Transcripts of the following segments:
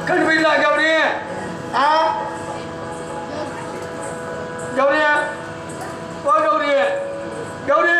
ಕಣ್ಬಿಲ್ಲ ಗೌರಿ. ಗೌರಿ ಓ ಗೌರಿ ಗೌರಿ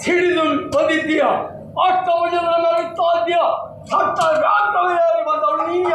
ಸಿಡಿದು ಬಂದಿದ್ದೀಯ. ಅಷ್ಟಮ ಜನರ ಮೇಲೆ ಸಾಧ್ಯ ಸತ್ತ ವ್ಯಾಘ್ರವೇರಿ ಬಂದವಳು ನೀಯ.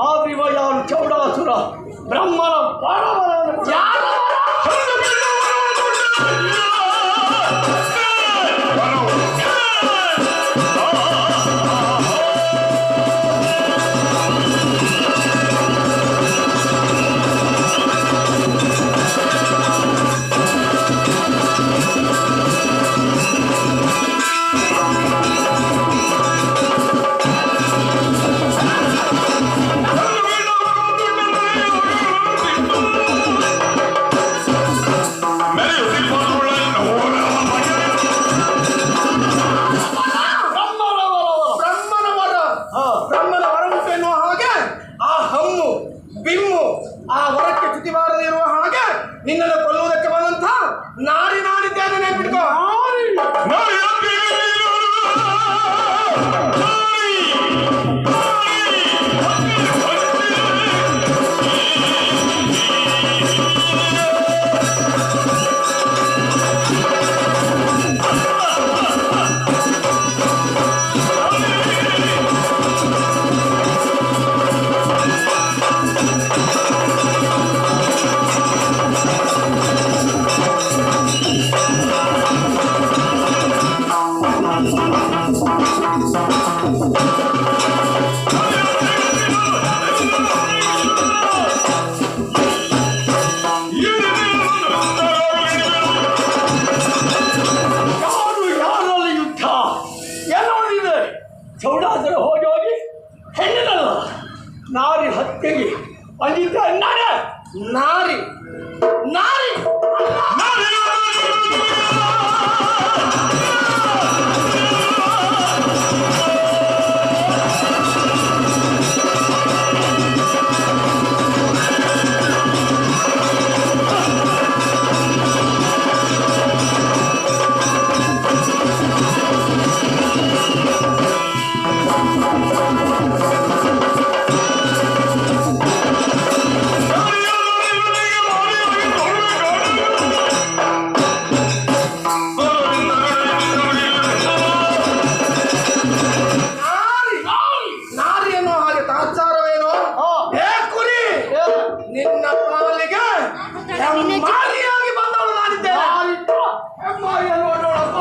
ಆದ್ರಿವ ಯಾರು ಚೌಡಾಸುರ ಬ್ರಹ್ಮನ ನಿನ್ನನ್ನು ಕೊಲ್ಲುವುದಕ್ಕೆ ಬಂದಂತ ನಾಡಿದ್ದೇನೆ ಬಿಡ್ಕೋ. ಅಂದಿದ್ದ ನಾನೇ ನಾರಿ ನಾರಿ ನಿನ್ನ ಪಾಲಿಗೆ ಹೆಮ್ಮಾರಿಯಾಗಿ ಬಂದವಳು ನಾನಿದ್ದೇನೆ. ಹೆಮ್ಮಾರಿಯನ್ನು ನೋಡೋಣಪ್ಪ.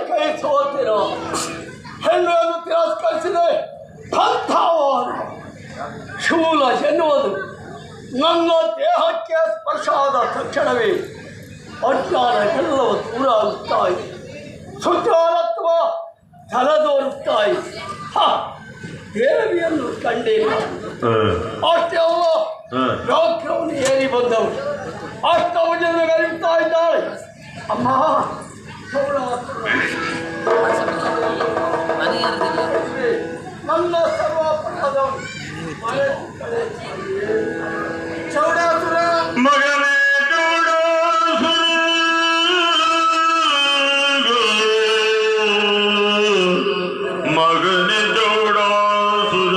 ಕೈ ಸೋತಿರೋ ಹೆಣ್ಣನ್ನು ತಿರಸ್ಕರಿಸಿದೆ ಪಂಥವಾದ ಶೂಲ ಎನ್ನುವುದು ನನ್ನ ದೇಹಕ್ಕೆ ಸ್ಪರ್ಶವಾದ ತಕ್ಷಣವೇ ಅಜ್ಞಾನ ಎಲ್ಲವೂ ದೂರ ಆಗುತ್ತಾ ಇದೆ. ಸುಜ್ಞಾನತ್ವ ತಲೆದೋರುತ್ತಾ ಇದೆ. ದೇವಿಯನ್ನು ಕಂಡಿಲ್ಲ ಅಷ್ಟೇ ಅಲ್ಲ, ಲೋಕವನ್ನು ಏರಿ ಬಂದವು ಅಷ್ಟವು ಜನ ಮೆರೆಯುತ್ತಾ ಇದ್ದಾಳೆ. ಅಮ್ಮ ನನ್ನ ಸರ್ವ ಅಪರಾಧ ಚೌಡಾಸುರ ಮಗನೇ ಮಗನೇ ಚೌಡಾಸುರ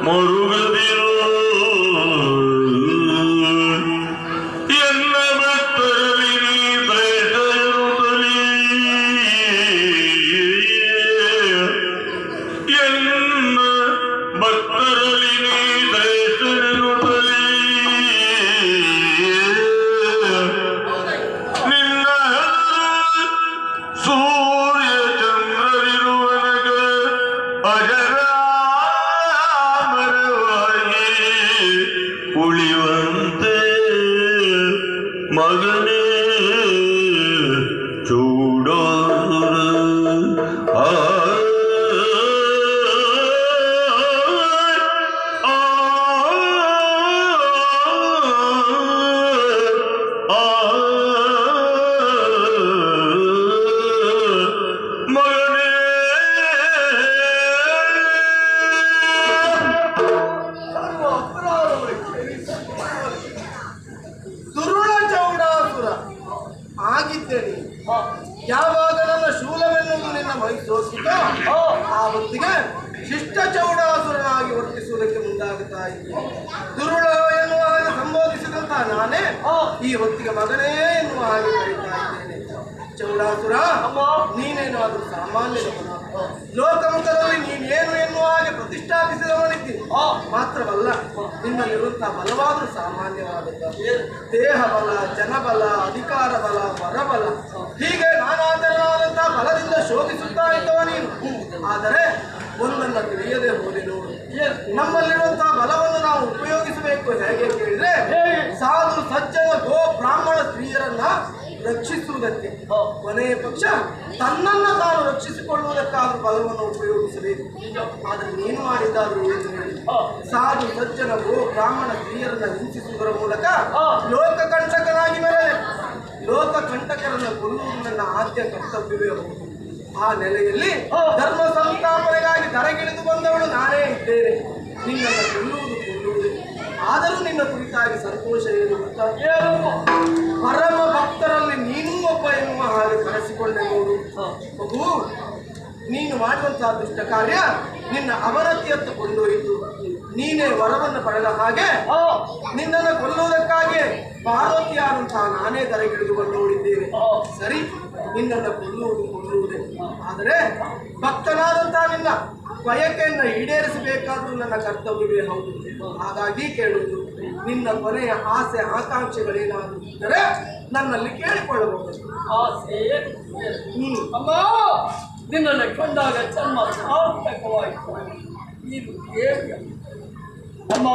ಮರುಗದಿರೋ ಎನ್ನ ಭಕ್ತರಲ್ಲಿ ಶ್ರೇಷ್ಠರುತ್ತಲೇ ಎನ್ನ ಭಕ್ತರಲ್ಲಿ ಶ್ರೇಷ್ಠರುತ್ತಲೇ ನಿನ್ನ ಸೂರ್ಯ ಚಂದ್ರರಿರುವನಗ ಅಜರಾಮರವಾಗಿ ಉಳಿವಂತೆ ಮಗನೇ ಚೂಡೋರ ಆ ದುರುಳ ಚೌಡಾಸುರ ಆಗಿದ್ದೇನೆ. ಯಾವಾಗ ನನ್ನ ಶೂಲವೆನ್ನುವುದು ನಿನ್ನ ಮೈ ಸೋಸಿತೋ ಆ ಹೊತ್ತಿಗೆ ಶಿಷ್ಟ ಚೌಡಾಸುರನಾಗಿ ವರ್ತಿಸುವುದಕ್ಕೆ ಮುಂದಾಗುತ್ತಾ ಇದ್ದೆ. ದುರುಳ ಎನ್ನುವ ಹಾಗೆ ಸಂಬೋಧಿಸಿದಂತ ನಾನೇ ಈ ಹೊತ್ತಿಗೆ ಮಗನೇ ಎನ್ನುವ ಹಾಗೆ ಕರೀತಾ ಇದ್ದೇನೆ. ಚೌಡಾಸುರ, ನೀನೇನಾದರೂ ಸಾಮಾನ್ಯದವನ? ಲೋಕಮುಖದಲ್ಲಿ ನೀನೇನು ಎನ್ನುವ ಹಾಗೆ ಪ್ರತಿಷ್ಠಾಪಿಸಿದವನಿದ್ದಿ. ಮಾತ್ರವಲ್ಲ, ನಿನ್ನಲ್ಲಿರುವಂತಹ ಬಲವಾದರೂ ಸಾಮಾನ್ಯವಾದದ್ದು. ದೇಹ ಬಲ, ಜನಬಲ, ಅಧಿಕಾರ ಬಲ, ವರಬಲ, ಹೀಗೆ ನಾನಾ ತೆರನಾದಂತಹ ಬಲದಿಂದ ಶೋಧಿಸುತ್ತಾ ಇದ್ದವ ನೀನು. ಆದರೆ ಒಂದನ್ನು ತಿಳಿಯದೆ ಹೋದೆ ನೋಡು. ನಮ್ಮಲ್ಲಿರುವಂತಹ ಬಲವನ್ನು ನಾವು ಉಪಯೋಗಿಸಬೇಕು ಹೇಗೆ ಕೇಳಿದ್ರೆ, ಸಾಧು ಸಜ್ಜನ ಗೋ ಬ್ರಾಹ್ಮಣ ಸ್ತ್ರೀಯರನ್ನ ರಕ್ಷಿಸುವುದಕ್ಕೆ ಕೊನೆಯ ಪಕ್ಷ ತನ್ನನ್ನು ತಾನು ರಕ್ಷಿಸಿಕೊಳ್ಳುವುದಕ್ಕಾದ್ರೂ ಬಲವನ್ನು ಉಪಯೋಗಿಸಬೇಕು. ಆದರೆ ನೀನು ಮಾಡಿದ್ದಾದ್ರೂ ಏನು ಹೇಳಿ? ಸಾಧು ಸಜ್ಜನ ಗೋ ಬ್ರಾಹ್ಮಣ ಸ್ತ್ರೀಯರನ್ನ ಹಿಂಸಿಸುವುದರ ಮೂಲಕ ಲೋಕಕಂಟಕನಾಗಿ ಮೆರೆದೆ. ಲೋಕಕಂಟಕರನ್ನು ಕೊಲ್ಲುವುದು ನನ್ನ ಆದ್ಯ ಕರ್ತವ್ಯವೇ ಹೌದು. ಆ ನೆಲೆಯಲ್ಲಿ ಧರ್ಮ ಸಂಸ್ಥಾಪನೆಗಾಗಿ ಧರೆಗಿಳಿದು ಬಂದವಳು ನಾನೇ ಇದ್ದೇನೆ. ನಿನ್ನನ್ನು ಕೊಲ್ಲುವುದು ಆದರೂ ನಿನ್ನ ಕುರಿತಾಗಿ ಸಂತೋಷ ಏನು ಗೊತ್ತಾ? ಪರಮ ಭಕ್ತರಲ್ಲಿ ನೀನೂ ಒಬ್ಬ ಎನ್ನುವ ಹಾಗೆ ಕರೆಸಿಕೊಂಡೆ ನೋಡು ಮಗು. ನೀನು ಮಾಡುವಂತಹ ದುಷ್ಟ ಕಾರ್ಯ ನಿನ್ನ ಅವನತಿಯತ್ತ ಕೊಂಡೊಯ್ತು. ನೀನೇ ವರವನ್ನು ಪಡೆದ ಹಾಗೆ ನಿನ್ನನ್ನು ಕೊಲ್ಲುವುದಕ್ಕಾಗಿ ಪಾರ್ವತಿಯಾದಂತಹ ನಾನೇ ಧರೆಗಿಳಿದು ಬಂದು ನೋಡಿದ್ದೇನೆ. ಸರಿ, ನಿನ್ನನ್ನು ಕೊಲ್ಲುವುದೇ. ಆದರೆ ಭಕ್ತನಾದಂತಹ ನಿನ್ನ ಬಯಕೆಯನ್ನು ಈಡೇರಿಸಬೇಕಾದ್ರೂ ನನ್ನ ಕರ್ತವ್ಯವೇ ಹೌದು. ಹಾಗಾಗಿ ಕೇಳುವುದು, ನಿನ್ನ ಕೊನೆಯ ಆಸೆ ಆಕಾಂಕ್ಷೆಗಳೇನಾದರೂ ಇದ್ದರೆ ನನ್ನಲ್ಲಿ ಕೇಳಿಕೊಳ್ಳಬಹುದು. ಆಸೆ ಅಮ್ಮ, ನಿನ್ನನ್ನು ಕಂಡಾಗ ಜನ್ಮ ಸಾರ್ಥಕವಾಯಿತು. ಇದು ಹೇಗೆ ಅಮ್ಮ?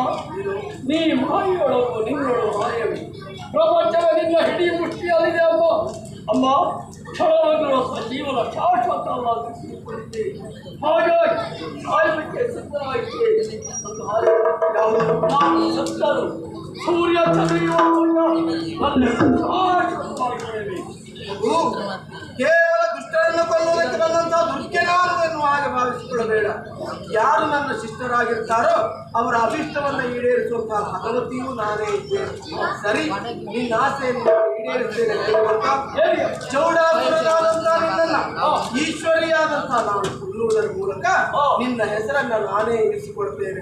ನೀ ಮಾಯೊಳಗು ನಿನ್ನೊಳು ಮಾಯವಿ. ಪ್ರಪಂಚವೇ ನಿನ್ನ ಹಿಡಿ ಮುಷ್ಟಿಯಲ್ಲಿದೆ ಅಮ್ಮ. ಅಮ್ಮ, ಕ್ಷಣಗಳು ಜೀವನ ಶಾಶ್ವತ ಅಲ್ಲ. ಹಾಗಾಗಿ ಸಾಯಲಿಕ್ಕೆ ಸಿದ್ಧರಾಗಿದ್ದೆ. ನಾನು ಸತ್ತರು ಸೂರ್ಯ ಚಂದ್ರಿಯುವ ಶಾಶ್ವತವಾಗಿದ್ದೇವೆ. ಕೇವಲ ದುಷ್ಟರನ್ನು ಕೊಲ್ಲುವುದಕ್ಕೆ ಬಂದಂತಹ ದುರ್ಗೆ ನಾನು ಎನ್ನುವ ಹಾಗೆ ಭಾವಿಸಿಕೊಳ್ಳಬೇಡ. ಯಾರು ನನ್ನ ಶಿಷ್ಟರಾಗಿರ್ತಾರೋ ಅವರ ಅಭಿಷ್ಟವನ್ನು ಈಡೇರಿಸುವಂತಹ ಭಗವತಿಯೂ ನಾನೇ ಇದ್ದೇನೆ. ಸರಿ, ನಿನ್ನ ಆಸೆಯನ್ನು ಈಡೇರಿಸ್ತೇನೆ. ಚೌಡಾಸುರನಾದಂತಹ ನಿನ್ನನ್ನ ಈಶ್ವರಿಯಾದಂತಹ ನಾನು ಕೊಲ್ಲುವುದರ ಮೂಲಕ ನಿನ್ನ ಹೆಸರನ್ನು ನಾನೇ ಇರಿಸಿಕೊಳ್ತೇನೆ.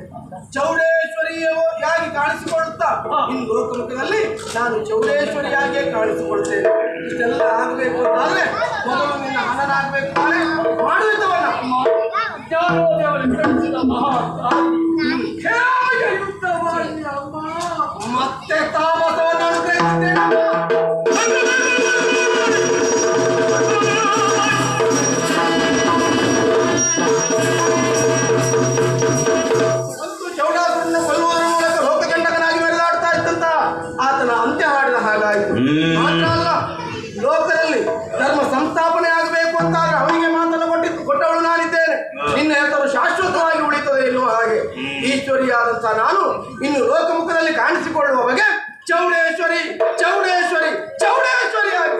ಚೌಡೇಶ್ವರಿಯಾಗಿ ಕಾಣಿಸಿಕೊಳ್ಳುತ್ತಾ ಇನ್ನು ಲೋಕಮುಖದಲ್ಲಿ ನಾನು ಚೌಡೇಶ್ವರಿಯಾಗಿಯೇ ಕಾಣಿಸಿಕೊಳ್ತೇನೆ. ಇಷ್ಟೆಲ್ಲ ಆಗಬೇಕು ಅಂತಾದ್ರೆ ಮೊದಲು ನಿನ್ನ ಹಣನಾಗಬೇಕು. ಮಾಡುವುದವನ್ನ ಮತ್ತೆ ತಾಮಸವನ್ನು ಅನುಗ್ರಹಿಸುತ್ತೇನೆ. ಒಂದು ಚೌಡಾಸುರನ್ನು ಕೊಲ್ಲುವುದರ ಮೂಲಕ ಲೋಕಕಂಟಕನಾಗಿ ಮೆರೆದಾಡ್ತಾ ಇದ್ದಂತ ಆತನ ಅಂತ್ಯ ಹಾಡಿದ ಹಾಗಾಯಿತು. ಮಾತ್ರ ಅಲ್ಲ, ಲೋಕದಲ್ಲಿ ಧರ್ಮ ಸಂಸ್ಥಾಪನೆ ಆಗಬೇಕು ಅಂತಾದ್ರೆ ಅವನಿಗೆ ಮಾತನ್ನು ಕೊಟ್ಟವಳು ನಾನಿದ್ದೇನೆ. ನಿನ್ನ ಹೆಸರು ಶಾಶ್ವತವಾಗಿ ಉಳಿತದೆ ಎನ್ನುವ ಹಾಗೆ ಈಶ್ವರಿಯಾದಂತಹ ನಾನು ಇನ್ನು ಲೋಕಮುಖದಲ್ಲಿ ಕಾಣಿಸಿಕೊಳ್ಳುವ ಬಗೆ ಚೌಡೇಶ್ವರಿ ಚೌಡೇಶ್ವರಿ ಚೌಡೇಶ್ವರಿ ಆಗಿ